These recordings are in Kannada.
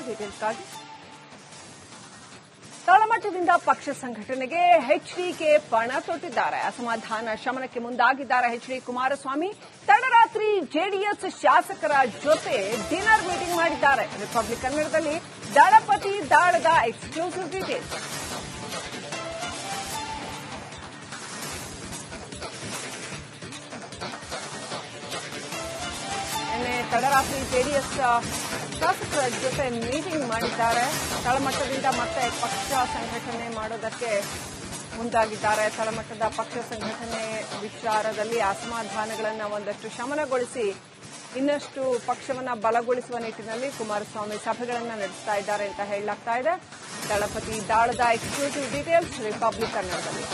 ಡೀಟೇಲ್ಸ್ಗಾಗಿ ತಳಮಟ್ಟದಿಂದ ಪಕ್ಷ ಸಂಘಟನೆಗೆ ಎಚ್ಡಿಕೆ ಪಣ ತೊಟ್ಟಿದ್ದಾರೆ. ಅಸಮಾಧಾನ ಶಮನಕ್ಕೆ ಮುಂದಾಗಿದ್ದಾರೆ ಎಚ್ಡಿ ಕುಮಾರಸ್ವಾಮಿ. ತಡರಾತ್ರಿ ಜೆಡಿಎಸ್ ಶಾಸಕರ ಜೊತೆ ಡಿನ್ನರ್ ಮೀಟಿಂಗ್ ಮಾಡಿದ್ದಾರೆ. ರಿಪಬ್ಲಿಕ್ ಕನ್ನಡದಲ್ಲಿ ದಳಪತಿ ದಾಳದ ಎಕ್ಸ್ಕ್ಲೂಸಿವ್ ಡೀಟೇಲ್ಸ್. ತಡರಾತ್ರಿ ಜೆಡಿಎಸ್ ಶಾಸಕರ ಜೊತೆ ಮೀಟಿಂಗ್ ಮಾಡಿದ್ದಾರೆ. ತಳಮಟ್ಟದಿಂದ ಮತ್ತೆ ಪಕ್ಷ ಸಂಘಟನೆ ಮಾಡೋದಕ್ಕೆ ಮುಂದಾಗಿದ್ದಾರೆ. ತಳಮಟ್ಟದ ಪಕ್ಷ ಸಂಘಟನೆ ವಿಚಾರದಲ್ಲಿ ಅಸಮಾಧಾನಗಳನ್ನು ಒಂದಷ್ಟು ಶಮನಗೊಳಿಸಿ ಇನ್ನಷ್ಟು ಪಕ್ಷವನ್ನ ಬಲಗೊಳಿಸುವ ನಿಟ್ಟಿನಲ್ಲಿ ಕುಮಾರಸ್ವಾಮಿ ಸಭೆಗಳನ್ನು ನಡೆಸ್ತಾ ಇದ್ದಾರೆ ಅಂತ ಹೇಳಲಾಗ್ತಾ ಇದೆ. ದಳಪತಿ ದಾಳದ ಎಕ್ಸ್ಕ್ಲೂಸಿವ್ ಡೀಟೇಲ್ಸ್ ರಿಪಬ್ಲಿಕ್ ಕನ್ನಡದಲ್ಲಿ.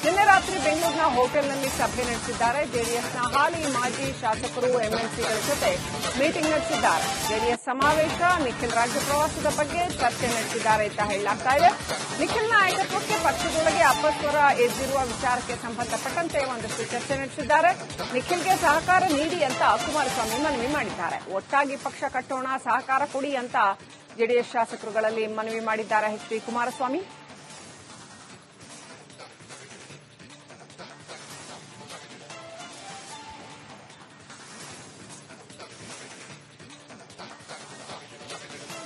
ನಿನ್ನೆ ರಾತ್ರಿ ಬೆಂಗಳೂರಿನ ಹೋಟೆಲ್ನಲ್ಲಿ ಸಭೆ ನಡೆಸಿದ್ದಾರೆ. ಜೆಡಿಎಸ್ನ ಹಾಲಿ ಮಾಜಿ ಶಾಸಕರು ಎಂಎಲ್ಸಿಗಳ ಜೊತೆ ಮೀಟಿಂಗ್ ನಡೆಸಿದ್ದಾರೆ. ಜೆಡಿಎಸ್ ಸಮಾವೇಶ, ನಿಖಿಲ್ ರಾಜ್ಯ ಪ್ರವಾಸದ ಬಗ್ಗೆ ಚರ್ಚೆ ನಡೆಸಿದ್ದಾರೆ ಅಂತ ಹೇಳಲಾಗ್ತಾ ಇದೆ. ನಿಖಿಲ್ ನಾಯಕತ್ವಕ್ಕೆ ಪಕ್ಷದೊಳಗೆ ಅಪಸ್ವರ ಎದ್ದಿರುವ ವಿಚಾರಕ್ಕೆ ಸಂಬಂಧಪಟ್ಟಂತೆ ಒಂದಷ್ಟು ಚರ್ಚೆ ನಡೆಸಿದ್ದಾರೆ. ನಿಖಿಲ್ಗೆ ಸಹಕಾರ ನೀಡಿ ಅಂತ ಕುಮಾರಸ್ವಾಮಿ ಮನವಿ ಮಾಡಿದ್ದಾರೆ. ಒಟ್ಟಾಗಿ ಪಕ್ಷ ಕಟ್ಟೋಣ, ಸಹಕಾರ ಕೊಡಿ ಅಂತ ಜೆಡಿಎಸ್ ಶಾಸಕರುಗಳಲ್ಲಿ ಮನವಿ ಮಾಡಿದ್ದಾರೆ ಎಚ್ಡಿ ಕುಮಾರಸ್ವಾಮಿ.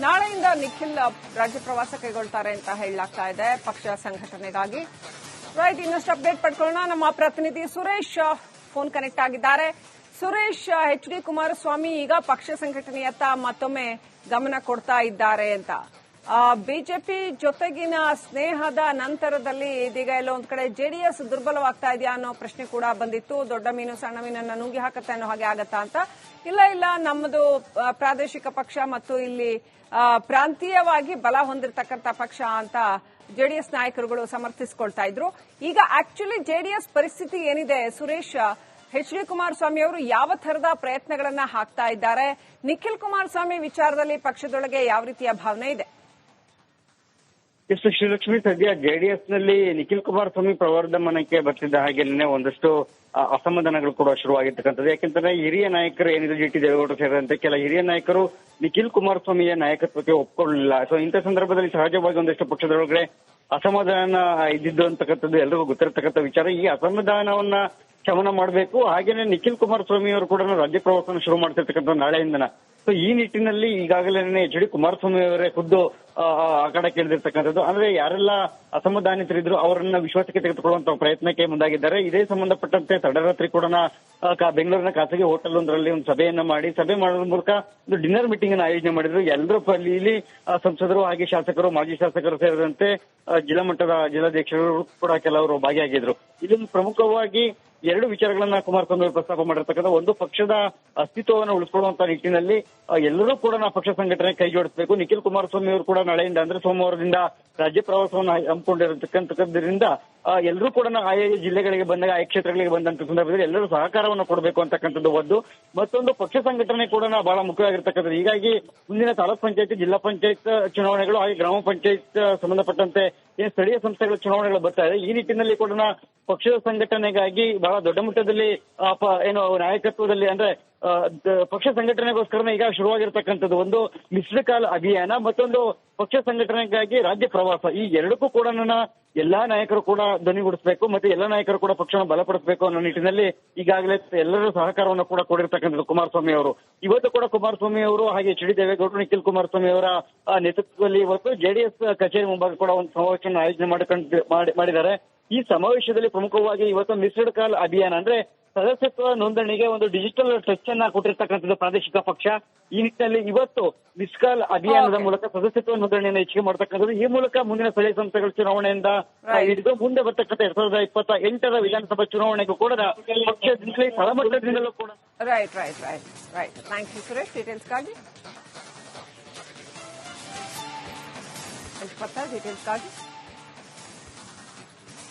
ನಾಳೆಯಿಂದ ನಿಖಿಲ್ ರಾಜ್ಯ ಪ್ರವಾಸ ಕೈಗೊಳ್ತಾರೆ ಅಂತ ಹೇಳಲಾಗ್ತಾ ಇದೆ ಪಕ್ಷ ಸಂಘಟನೆಗಾಗಿ. ರೈಟ್, ಇನ್ನಷ್ಟು ಅಪ್ಡೇಟ್ ಪಡ್ಕೊಳ್ಳೋಣ. ನಮ್ಮ ಪ್ರತಿನಿಧಿ ಸುರೇಶ್ ಫೋನ್ ಕನೆಕ್ಟ್ ಆಗಿದ್ದಾರೆ. ಸುರೇಶ್, ಎಚ್ಡಿ ಕುಮಾರಸ್ವಾಮಿ ಈಗ ಪಕ್ಷ ಸಂಘಟನೆಯತ್ತ ಮತ್ತೊಮ್ಮೆ ಗಮನ ಕೊಡ್ತಾ ಇದ್ದಾರೆ ಅಂತ. ಬಿಜೆಪಿ ಜೊತೆಗಿನ ಸ್ನೇಹದ ನಂತರದಲ್ಲಿ ಇದೀಗ ಎಲ್ಲೋ ಒಂದ್ ಕಡೆ ಜೆಡಿಎಸ್ ದುರ್ಬಲವಾಗ್ತಾ ಇದೆಯಾ ಅನ್ನೋ ಪ್ರಶ್ನೆ ಕೂಡ ಬಂದಿತ್ತು. ದೊಡ್ಡ ಮೀನು ಸಣ್ಣ ಮೀನನ್ನ ನುಂಗಿ ಹಾಕತ್ತೆ ಅನ್ನೋ ಹಾಗೆ ಆಗತ್ತಾ ಅಂತ. ಇಲ್ಲ, ನಮ್ಮದು ಪ್ರಾದೇಶಿಕ ಪಕ್ಷ ಮತ್ತು ಇಲ್ಲಿ ಪ್ರಾಂತೀಯವಾಗಿ ಬಲ ಹೊಂದಿರತಕ್ಕಂಥ ಪಕ್ಷ ಅಂತ ಜೆಡಿಎಸ್ ನಾಯಕರುಗಳು ಸಮರ್ಥಿಸಿಕೊಳ್ತಾ ಇದ್ರು. ಈಗ ಆಕ್ಚುಲಿ ಜೆಡಿಎಸ್ ಪರಿಸ್ಥಿತಿ ಏನಿದೆ ಸುರೇಶ್? ಎಚ್ಡಿ ಕುಮಾರಸ್ವಾಮಿ ಅವರು ಯಾವ ತರದ ಪ್ರಯತ್ನಗಳನ್ನ ಹಾಕ್ತಾ ಇದ್ದಾರೆ? ನಿಖಿಲ್ ಕುಮಾರಸ್ವಾಮಿ ವಿಚಾರದಲ್ಲಿ ಪಕ್ಷದೊಳಗೆ ಯಾವ ರೀತಿಯ ಭಾವನೆ ಇದೆ? ಎಷ್ಟು ಶ್ರೀಲಕ್ಷ್ಮಿ, ಸದ್ಯ ಜೆಡಿಎಸ್ನಲ್ಲಿ ನಿಖಿಲ್ ಕುಮಾರಸ್ವಾಮಿ ಪ್ರವರ್ಧಮಾನಕ್ಕೆ ಬರ್ತಿದ್ದ ಹಾಗೇನೆ ಒಂದಷ್ಟು ಅಸಮಾಧಾನಗಳು ಕೂಡ ಶುರುವಾಗಿರ್ತಕ್ಕಂಥದ್ದು. ಯಾಕೆಂತಂದ್ರೆ ಹಿರಿಯ ನಾಯಕರು ಏನಿದೆ ಜಿಟಿ ದೇವೇಗೌಡರು ಸೇರಿದಂತೆ ಕೆಲ ಹಿರಿಯ ನಾಯಕರು ನಿಖಿಲ್ ಕುಮಾರಸ್ವಾಮಿಯ ನಾಯಕತ್ವಕ್ಕೆ ಒಪ್ಕೊಳ್ಳಲಿಲ್ಲ. ಸೊ ಇಂಥ ಸಂದರ್ಭದಲ್ಲಿ ಸಹಜವಾಗಿ ಒಂದಷ್ಟು ಪಕ್ಷದೊಳಗಡೆ ಅಸಮಾಧಾನ ಇದ್ದಿದ್ದು ಅಂತಕ್ಕಂಥದ್ದು ಎಲ್ರಿಗೂ ಗೊತ್ತಿರತಕ್ಕಂಥ ವಿಚಾರ. ಈ ಅಸಮಾಧಾನವನ್ನ ಶಮನ ಮಾಡಬೇಕು. ಹಾಗೇನೆ ನಿಖಿಲ್ ಕುಮಾರಸ್ವಾಮಿ ಅವರು ಕೂಡ ರಾಜ್ಯ ಪ್ರವಾಸವನ್ನು ಶುರು ಮಾಡ್ತಿರ್ತಕ್ಕಂಥ ನಾಳೆಯಿಂದನ. ಸೊ ಈ ನಿಟ್ಟಿನಲ್ಲಿ ಈಗಾಗಲೇ ಎಚ್ ಡಿ ಕುಮಾರಸ್ವಾಮಿ ಅವರೇ ಖುದ್ದು ಆಕಡ ಕೇಳಿದಿರ್ತಕ್ಕಂಥದ್ದು. ಅಂದ್ರೆ ಯಾರೆಲ್ಲ ಅಸಮಾಧಾನಿತರಿದ್ರು ಅವರನ್ನ ವಿಶ್ವಾಸಕ್ಕೆ ತೆಗೆದುಕೊಳ್ಳುವಂತಹ ಪ್ರಯತ್ನಕ್ಕೆ ಮುಂದಾಗಿದ್ದಾರೆ. ಇದೇ ಸಂಬಂಧಪಟ್ಟಂತೆ ತಡರಾತ್ರಿ ಕೂಡ ಬೆಂಗಳೂರಿನ ಖಾಸಗಿ ಹೋಟೆಲ್ ಒಂದರಲ್ಲಿ ಒಂದು ಸಭೆಯನ್ನ ಮಾಡಿ, ಸಭೆ ಮಾಡೋದ್ರ ಮೂಲಕ ಒಂದು ಡಿನ್ನರ್ ಮೀಟಿಂಗ್ ಅನ್ನು ಆಯೋಜನೆ ಮಾಡಿದ್ರು. ಎಲ್ಲರೂ ಇಲ್ಲಿ ಸಂಸದರು ಹಾಗೆ ಶಾಸಕರು, ಮಾಜಿ ಶಾಸಕರು ಸೇರಿದಂತೆ ಜಿಲ್ಲಾ ಮಟ್ಟದ ಜಿಲ್ಲಾಧ್ಯಕ್ಷರು ಕೂಡ ಕೆಲವರು ಭಾಗಿಯಾಗಿದ್ರು. ಇಲ್ಲಿ ಪ್ರಮುಖವಾಗಿ ಎರಡು ವಿಚಾರಗಳನ್ನ ಕುಮಾರಸ್ವಾಮಿ ಪ್ರಸ್ತಾಪ ಮಾಡಿರ್ತಕ್ಕಂಥ ಒಂದು, ಪಕ್ಷದ ಅಸ್ತಿತ್ವವನ್ನು ಉಳಿಸಿಕೊಳ್ಳುವಂತಹ ನಿಟ್ಟಿನಲ್ಲಿ ಎಲ್ಲರೂ ಕೂಡ ಪಕ್ಷ ಸಂಘಟನೆ ಕೈ ಜೋಡಿಸಬೇಕು. ನಿಖಿಲ್ ಕುಮಾರಸ್ವಾಮಿ ಅವರು ಕೂಡ ನಾಳೆಯಿಂದ ಅಂದ್ರೆ ಸೋಮವಾರದಿಂದ ರಾಜ್ಯ ಪ್ರವಾಸವನ್ನು ಹಮ್ಮಿಕೊಂಡಿರತಕ್ಕಂಥದ್ರಿಂದ ಎಲ್ಲರೂ ಕೂಡ ಆಯಾ ಜಿಲ್ಲೆಗಳಿಗೆ ಬಂದಾಗ, ಆಯಾ ಕ್ಷೇತ್ರಗಳಿಗೆ ಬಂದಂತ ಸಂದರ್ಭದಲ್ಲಿ ಎಲ್ಲರೂ ಸಹಕಾರವನ್ನು ಕೊಡಬೇಕು ಅಂತಕ್ಕಂಥದ್ದು ಒಂದು. ಮತ್ತೊಂದು, ಪಕ್ಷ ಸಂಘಟನೆ ಕೂಡ ಬಹಳ ಮುಖ್ಯವಾಗಿರ್ತಕ್ಕಂಥದ್ದು. ಹೀಗಾಗಿ ಮುಂದಿನ ತಾಲೂಕ್ ಪಂಚಾಯತ್, ಜಿಲ್ಲಾ ಪಂಚಾಯತ್ ಚುನಾವಣೆಗಳು ಹಾಗೆ ಗ್ರಾಮ ಪಂಚಾಯತ್ ಸಂಬಂಧಪಟ್ಟಂತೆ ಏನು ಸ್ಥಳೀಯ ಸಂಸ್ಥೆಗಳ ಚುನಾವಣೆಗಳು ಬರ್ತಾ ಇದೆ. ಈ ನಿಟ್ಟಿನಲ್ಲಿ ಕೂಡ ಪಕ್ಷದ ಸಂಘಟನೆಗಾಗಿ ಬಹಳ ದೊಡ್ಡ ಮಟ್ಟದಲ್ಲಿ ಏನು ನಾಯಕತ್ವದಲ್ಲಿ ಅಂದ್ರೆ ಪಕ್ಷ ಸಂಘಟನೆಗೋಸ್ಕರ ಈಗ ಶುರುವಾಗಿರ್ತಕ್ಕಂಥದ್ದು ಒಂದು ಮಿಸ್ಡ್ ಕಾಲ್ ಅಭಿಯಾನ, ಮತ್ತೊಂದು ಪಕ್ಷ ಸಂಘಟನೆಗಾಗಿ ರಾಜ್ಯ ಪ್ರವಾಸ. ಈ ಎರಡಕ್ಕೂ ಕೂಡ ಎಲ್ಲಾ ನಾಯಕರು ಕೂಡ ಧ್ವನಿಗೂಡಿಸಬೇಕು ಮತ್ತೆ ಎಲ್ಲಾ ನಾಯಕರು ಕೂಡ ಪಕ್ಷವನ್ನು ಬಲಪಡಿಸಬೇಕು ಅನ್ನೋ ನಿಟ್ಟಿನಲ್ಲಿ ಈಗಾಗಲೇ ಎಲ್ಲರೂ ಸಹಕಾರವನ್ನು ಕೂಡ ಕೊಡಿರ್ತಕ್ಕಂಥದ್ದು ಕುಮಾರಸ್ವಾಮಿ ಅವರು. ಇವತ್ತು ಕೂಡ ಕುಮಾರಸ್ವಾಮಿ ಅವರು ಹಾಗೆ ಎಚ್ ಡಿ ದೇವೇಗೌಡರು, ನಿಖಿಲ್ ಕುಮಾರಸ್ವಾಮಿ ಅವರ ನೇತೃತ್ವದಲ್ಲಿ ಇವತ್ತು ಜೆಡಿಎಸ್ ಕಚೇರಿ ಮುಂಭಾಗ ಕೂಡ ಒಂದು ಸಮಾವೇಶವನ್ನು ಆಯೋಜನೆ ಮಾಡಿದ್ದಾರೆ. ಈ ಸಮಾವೇಶದಲ್ಲಿ ಪ್ರಮುಖವಾಗಿ ಇವತ್ತು ಮಿಸ್ಡ್ ಕಾಲ್ ಅಭಿಯಾನ ಅಂದ್ರೆ ಸದಸ್ಯತ್ವ ನೋಂದಣಿಗೆ ಒಂದು ಡಿಜಿಟಲ್ ಟಚ್ ಅನ್ನ ಕೊಟ್ಟಿರ್ತಕ್ಕಂಥದ್ದು ಪ್ರಾದೇಶಿಕ ಪಕ್ಷ. ಈ ನಿಟ್ಟಿನಲ್ಲಿ ಇವತ್ತು ಮಿಸ್ ಕಾಲ್ ಅಭಿಯಾನದ ಮೂಲಕ ಸದಸ್ಯತ್ವ ನೋಂದಣಿಯನ್ನು ಹೆಚ್ಚಿಗೆ ಮಾಡತಕ್ಕಂಥದ್ದು. ಈ ಮೂಲಕ ಮುಂದಿನ ಸ್ಥಳೀಯ ಸಂಸ್ಥೆಗಳ ಚುನಾವಣೆಯಿಂದ ಹಿಡಿದು ಮುಂದೆ ಬರ್ತಕ್ಕಂಥ 2028ರ ವಿಧಾನಸಭಾ ಚುನಾವಣೆಗೂ ಕೂಡ ಪಕ್ಷದಿಂದಲೇ ತಳಮಟ್ಟದಿಂದಲೂ ಕೂಡ. ರೈಟ್. ಥ್ಯಾಂಕ್ ಯು ಸುರೇಶ್, ಡೀಟೇಲ್ಸ್ಗಾಗಿ.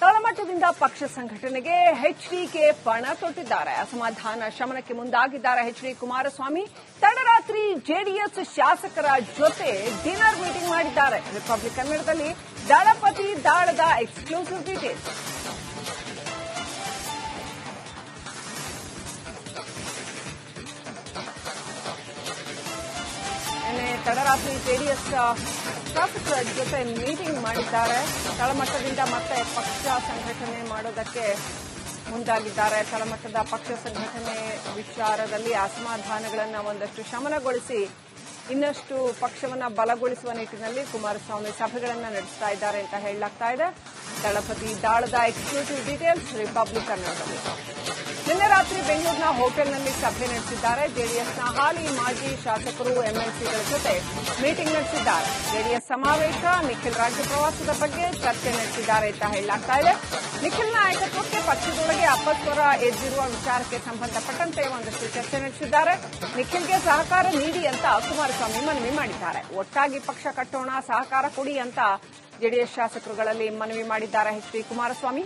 ತಳಮಟ್ಟದಿಂದ ಪಕ್ಷ ಸಂಘಟನೆಗೆ ಎಚ್ಡಿಕೆ ಪಣ ತೊಟ್ಟಿದ್ದಾರೆ. ಅಸಮಾಧಾನ ಶಮನಕ್ಕೆ ಮುಂದಾಗಿದ್ದಾರೆ ಎಚ್ಡಿ ಕುಮಾರಸ್ವಾಮಿ. ತಡರಾತ್ರಿ ಜೆಡಿಎಸ್ ಶಾಸಕರ ಜೊತೆ ಡಿನ್ನರ್ ಮೀಟಿಂಗ್ ಮಾಡಿದ್ದಾರೆ. ರಿಪಬ್ಲಿಕ್ ಕನ್ನಡದಲ್ಲಿ ದಳಪತಿ ದಾಳದ ಎಕ್ಸ್ಕ್ಲೂಸಿವ್ ಡೀಟೇಲ್ಸ್. ತಡರಾತ್ರಿ ಜೆಡಿಎಸ್ ಶಾಸಕರ ಜೊತೆ ಮೀಟಿಂಗ್ ಮಾಡಿದ್ದಾರೆ. ತಳಮಟ್ಟದಿಂದ ಮತ್ತೆ ಪಕ್ಷ ಸಂಘಟನೆ ಮಾಡೋದಕ್ಕೆ ಮುಂದಾಗಿದ್ದಾರೆ. ತಳಮಟ್ಟದ ಪಕ್ಷ ಸಂಘಟನೆ ವಿಚಾರದಲ್ಲಿ ಅಸಮಾಧಾನಗಳನ್ನು ಒಂದಷ್ಟು ಶಮನಗೊಳಿಸಿ ಇನ್ನಷ್ಟು ಪಕ್ಷವನ್ನ ಬಲಗೊಳಿಸುವ ನಿಟ್ಟಿನಲ್ಲಿ ಕುಮಾರಸ್ವಾಮಿ ಸಭೆಗಳನ್ನು ನಡೆಸ್ತಾ ಇದ್ದಾರೆ ಅಂತ ಹೇಳಲಾಗ್ತಾ ಇದೆ. ದಳಪತಿ ದಾಳದ ಎಕ್ಸ್ಕ್ಲೂಸಿವ್ ಡೀಟೇಲ್ಸ್ ರಿಪಬ್ಲಿಕ್ ಕನ್ನಡದಲ್ಲಿ. ನಿನ್ನೆ ರಾತ್ರಿ ಬೆಂಗಳೂರಿನ ಹೋಟೆಲ್ನಲ್ಲಿ ಸಭೆ ನಡೆಸಿದ್ದಾರೆ. ಜೆಡಿಎಸ್ನ ಹಾಲಿ ಮಾಜಿ ಶಾಸಕರು ಎಂಎಲ್ಸಿಗಳ ಜೊತೆ ಮೀಟಿಂಗ್ ನಡೆಸಿದ್ದಾರೆ. ಜೆಡಿಎಸ್ ಸಮಾವೇಶ, ನಿಖಿಲ್ ರಾಜ್ಯ ಪ್ರವಾಸದ ಬಗ್ಗೆ ಚರ್ಚೆ ನಡೆಸಿದ್ದಾರೆ ಅಂತ ಹೇಳಲಾಗ್ತಾ ಇದೆ. ನಿಖಿಲ್ ನಾಯಕತ್ವಕ್ಕೆ ಪಕ್ಷದೊಳಗೆ ಅಪಸ್ವರ ಎದ್ದಿರುವ ವಿಚಾರಕ್ಕೆ ಸಂಬಂಧಪಟ್ಟಂತೆ ಒಂದಷ್ಟು ಚರ್ಚೆ ನಡೆಸಿದ್ದಾರೆ. ನಿಖಿಲ್ಗೆ ಸಹಕಾರ ನೀಡಿ ಅಂತ ಕುಮಾರಸ್ವಾಮಿ ಮನವಿ ಮಾಡಿದ್ದಾರೆ. ಒಟ್ಟಾಗಿ ಪಕ್ಷ ಕಟ್ಟೋಣ, ಸಹಕಾರ ಕೊಡಿ ಅಂತ ಜೆಡಿಎಸ್ ಶಾಸಕರುಗಳಲ್ಲಿ ಮನವಿ ಮಾಡಿದ್ದಾರೆ ಎಚ್.ಡಿ. ಕುಮಾರಸ್ವಾಮಿ.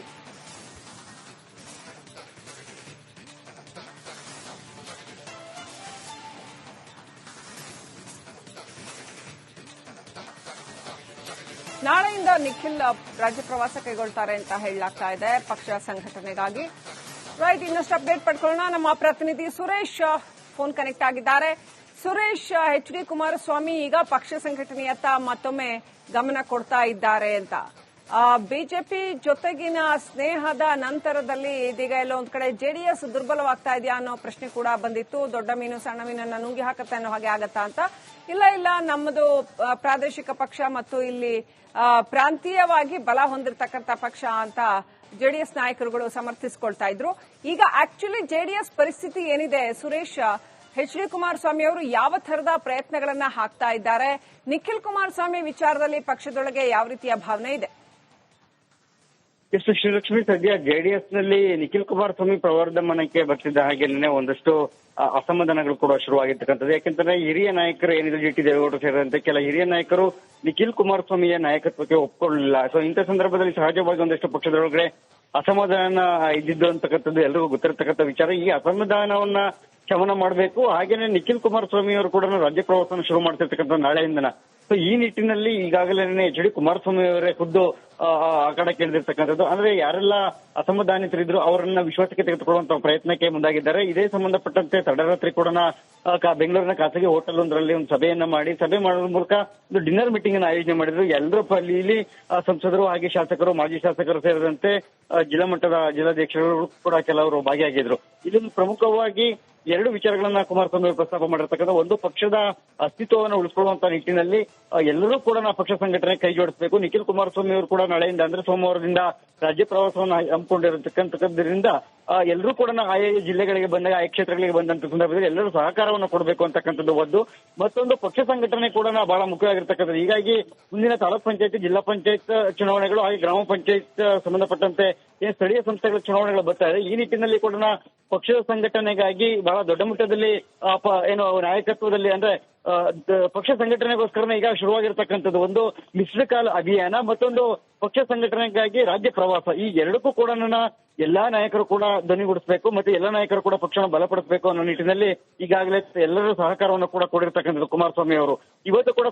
ನಾಳೆಯಿಂದ ನಿಖಿಲ್ ರಾಜ್ಯ ಪ್ರವಾಸ ಕೈಗೊಳ್ತಾರೆ ಅಂತ ಹೇಳಲಾಗ್ತಾ ಇದೆ ಪಕ್ಷ ಸಂಘಟನೆಗಾಗಿ. ರೈಟ್, ಇನ್ನಷ್ಟು ಅಪ್ಡೇಟ್ ಪಡ್ಕೊಳ್ಳೋಣ. ನಮ್ಮ ಪ್ರತಿನಿಧಿ ಸುರೇಶ್ ಫೋನ್ ಕನೆಕ್ಟ್ ಆಗಿದ್ದಾರೆ. ಸುರೇಶ್, ಎಚ್.ಡಿ. ಕುಮಾರಸ್ವಾಮಿ ಈಗ ಪಕ್ಷ ಸಂಘಟನೆಯತ್ತ ಮತ್ತೊಮ್ಮೆ ಗಮನ ಕೊಡ್ತಾ ಇದ್ದಾರೆ ಅಂತ. ಬಿಜೆಪಿ ಜೊತೆಗಿನ ಸ್ನೇಹದ ನಂತರದಲ್ಲಿ ಇದೀಗ ಎಲ್ಲೋ ಒಂದ್ ಕಡೆ ಜೆಡಿಎಸ್ ದುರ್ಬಲವಾಗ್ತಾ ಇದೆಯಾ ಅನ್ನೋ ಪ್ರಶ್ನೆ ಕೂಡ ಬಂದಿತ್ತು. ದೊಡ್ಡ ಮೀನು ಸಣ್ಣ ಮೀನನ್ನ ನುಂಗಿ ಹಾಕತ್ತೆ ಅನ್ನೋ ಹಾಗೆ ಆಗತ್ತಾ ಅಂತ. ಇಲ್ಲ, ನಮ್ಮದು ಪ್ರಾದೇಶಿಕ ಪಕ್ಷ ಮತ್ತು ಇಲ್ಲಿ ಪ್ರಾಂತೀಯವಾಗಿ ಬಲ ಹೊಂದಿರತಕ್ಕಂಥ ಪಕ್ಷ ಅಂತ ಜೆಡಿಎಸ್ ನಾಯಕರುಗಳು ಸಮರ್ಥಿಸಿಕೊಳ್ತಾ ಇದ್ರು. ಈಗ ಆಕ್ಚುಲಿ ಜೆಡಿಎಸ್ ಪರಿಸ್ಥಿತಿ ಏನಿದೆ ಸುರೇಶ್? ಎಚ್.ಡಿ. ಕುಮಾರಸ್ವಾಮಿ ಅವರು ಯಾವ ತರದ ಪ್ರಯತ್ನಗಳನ್ನ ಹಾಕ್ತಾ ಇದ್ದಾರೆ? ನಿಖಿಲ್ ಕುಮಾರಸ್ವಾಮಿ ವಿಚಾರದಲ್ಲಿ ಪಕ್ಷದೊಳಗೆ ಯಾವ ರೀತಿಯ ಭಾವನೆ ಇದೆ? ಎಷ್ಟು ಶ್ರೀಲಕ್ಷ್ಮಿ, ಸದ್ಯ ಜೆಡಿಎಸ್ ನಲ್ಲಿ ನಿಖಿಲ್ ಕುಮಾರಸ್ವಾಮಿ ಪ್ರವರ್ಧಮಾನಕ್ಕೆ ಬರ್ತಿದ್ದ ಹಾಗೇನೆ ಒಂದಷ್ಟು ಅಸಮಾಧಾನಗಳು ಕೂಡ ಶುರುವಾಗಿರ್ತಕ್ಕಂಥದ್ದು. ಯಾಕೆಂತಂದ್ರೆ ಹಿರಿಯ ನಾಯಕರು ಏನಿದೆ ಜಿ.ಟಿ. ದೇವೇಗೌಡರು ಸೇರಿದಂತೆ ಕೆಲ ಹಿರಿಯ ನಾಯಕರು ನಿಖಿಲ್ ಕುಮಾರಸ್ವಾಮಿಯ ನಾಯಕತ್ವಕ್ಕೆ ಒಪ್ಕೊಳ್ಳಲಿಲ್ಲ. ಸೊ ಇಂಥ ಸಂದರ್ಭದಲ್ಲಿ ಸಹಜವಾಗಿ ಒಂದಷ್ಟು ಪಕ್ಷದೊಳಗಡೆ ಅಸಮಾಧಾನ ಇದ್ದಿದ್ದು ಅಂತಕ್ಕಂಥದ್ದು ಎಲ್ರಿಗೂ ಗೊತ್ತಿರತಕ್ಕಂಥ ವಿಚಾರ. ಈ ಅಸಮಾಧಾನವನ್ನ ಶಮನ ಮಾಡಬೇಕು. ಹಾಗೇನೆ ನಿಖಿಲ್ ಕುಮಾರಸ್ವಾಮಿ ಅವರು ಕೂಡ ರಾಜ್ಯ ಪ್ರವಾಸವನ್ನು ಶುರು ಮಾಡ್ತಿರ್ತಕ್ಕಂಥ ನಾಳೆಯಿಂದನ. ಸೊ ಈ ನಿಟ್ಟಿನಲ್ಲಿ ಈಗಾಗಲೇ ಎಚ್.ಡಿ. ಕುಮಾರಸ್ವಾಮಿ ಅವರೇ ಖುದ್ದು ಆಕಡ ಕೇಳಿದಿರ್ತಕ್ಕಂಥದ್ದು. ಅಂದ್ರೆ ಯಾರೆಲ್ಲ ಅಸಮಾಧಾನಿತರಿದ್ರು ಅವರನ್ನ ವಿಶ್ವಾಸಕ್ಕೆ ತೆಗೆದುಕೊಳ್ಳುವಂತಹ ಪ್ರಯತ್ನಕ್ಕೆ ಮುಂದಾಗಿದ್ದಾರೆ. ಇದೇ ಸಂಬಂಧಪಟ್ಟಂತೆ ತಡರಾತ್ರಿ ಕೂಡ ಬೆಂಗಳೂರಿನ ಖಾಸಗಿ ಹೋಟೆಲ್ ಒಂದರಲ್ಲಿ ಒಂದು ಸಭೆಯನ್ನ ಮಾಡಿ, ಸಭೆ ಮಾಡೋದ್ರ ಮೂಲಕ ಒಂದು ಡಿನ್ನರ್ ಮೀಟಿಂಗ್ ಅನ್ನು ಆಯೋಜನೆ ಮಾಡಿದ್ರು. ಎಲ್ಲರೂ ಇಲ್ಲಿ ಸಂಸದರು ಹಾಗೆ ಶಾಸಕರು, ಮಾಜಿ ಶಾಸಕರು ಸೇರಿದಂತೆ ಜಿಲ್ಲಾ ಮಟ್ಟದ ಜಿಲ್ಲಾಧ್ಯಕ್ಷರು ಕೂಡ ಕೆಲವರು ಭಾಗಿಯಾಗಿದ್ರು. ಇದನ್ನು ಪ್ರಮುಖವಾಗಿ ಎರಡು ವಿಚಾರಗಳನ್ನ ಕುಮಾರಸ್ವಾಮಿ ಅವರು ಪ್ರಸ್ತಾಪ ಮಾಡಿರ್ತಕ್ಕಂಥ ಒಂದು, ಪಕ್ಷದ ಅಸ್ತಿತ್ವವನ್ನು ಉಳಿಸಿಕೊಳ್ಳುವಂತಹ ನಿಟ್ಟಿನಲ್ಲಿ ಎಲ್ಲರೂ ಕೂಡ ಪಕ್ಷ ಸಂಘಟನೆ ಕೈ ಜೋಡಿಸಬೇಕು. ನಿಖಿಲ್ ಕುಮಾರಸ್ವಾಮಿ ಅವರು ಕೂಡ ನಾಳೆಯಿಂದ ಅಂದ್ರೆ ಸೋಮವಾರದಿಂದ ರಾಜ್ಯ ಪ್ರವಾಸವನ್ನು ಹಮ್ಮಿಕೊಂಡಿರತಕ್ಕಂಥದ್ರಿಂದ ಎಲ್ಲರೂ ಕೂಡ ಆಯಾ ಜಿಲ್ಲೆಗಳಿಗೆ ಬಂದಾಗ, ಆಯಾ ಕ್ಷೇತ್ರಗಳಿಗೆ ಬಂದಂತ ಸಂದರ್ಭದಲ್ಲಿ ಎಲ್ಲರೂ ಸಹಕಾರವನ್ನು ಕೊಡಬೇಕು ಅಂತಕ್ಕಂಥದ್ದು ಒಂದು. ಮತ್ತೊಂದು, ಪಕ್ಷ ಸಂಘಟನೆ ಕೂಡ ಬಹಳ ಮುಖ್ಯವಾಗಿರ್ತಕ್ಕಂಥದ್ದು. ಹೀಗಾಗಿ ಮುಂದಿನ ತಾಲೂಕ್ ಪಂಚಾಯತ್, ಜಿಲ್ಲಾ ಪಂಚಾಯತ್ ಚುನಾವಣೆಗಳು ಹಾಗೆ ಗ್ರಾಮ ಪಂಚಾಯತ್ ಸಂಬಂಧಪಟ್ಟಂತೆ ಏನ್ ಸ್ಥಳೀಯ ಸಂಸ್ಥೆಗಳ ಚುನಾವಣೆಗಳು ಬರ್ತಾ ಇದೆ, ಈ ನಿಟ್ಟಿನಲ್ಲಿ ಕೂಡ ಪಕ್ಷದ ಸಂಘಟನೆಗಾಗಿ ಬಹಳ ದೊಡ್ಡ ಮಟ್ಟದಲ್ಲಿ ಏನು ನಾಯಕತ್ವದಲ್ಲಿ ಅಂದ್ರೆ ಪಕ್ಷ ಸಂಘಟನೆಗೋಸ್ಕರ ಈಗ ಶುರುವಾಗಿರ್ತಕ್ಕಂಥದ್ದು ಒಂದು ಮಿಶ್ರ ಕಾಲ ಅಭಿಯಾನ, ಮತ್ತೊಂದು ಪಕ್ಷ ಸಂಘಟನೆಗಾಗಿ ರಾಜ್ಯ ಪ್ರವಾಸ. ಈ ಎರಡಕ್ಕೂ ಕೂಡ ಎಲ್ಲಾ ನಾಯಕರು ಕೂಡ ಧ್ವನಿಗೂಡಿಸಬೇಕು ಮತ್ತೆ ಎಲ್ಲಾ ನಾಯಕರು ಕೂಡ ಪಕ್ಷನ ಬಲಪಡಿಸಬೇಕು ಅನ್ನೋ ನಿಟ್ಟಿನಲ್ಲಿ ಈಗಾಗಲೇ ಎಲ್ಲರೂ ಸಹಕಾರವನ್ನು ಕೂಡ ಕೊಡಿರ್ತಕ್ಕಂಥದ್ದು ಕುಮಾರಸ್ವಾಮಿ ಅವರು. ಇವತ್ತು ಕೂಡ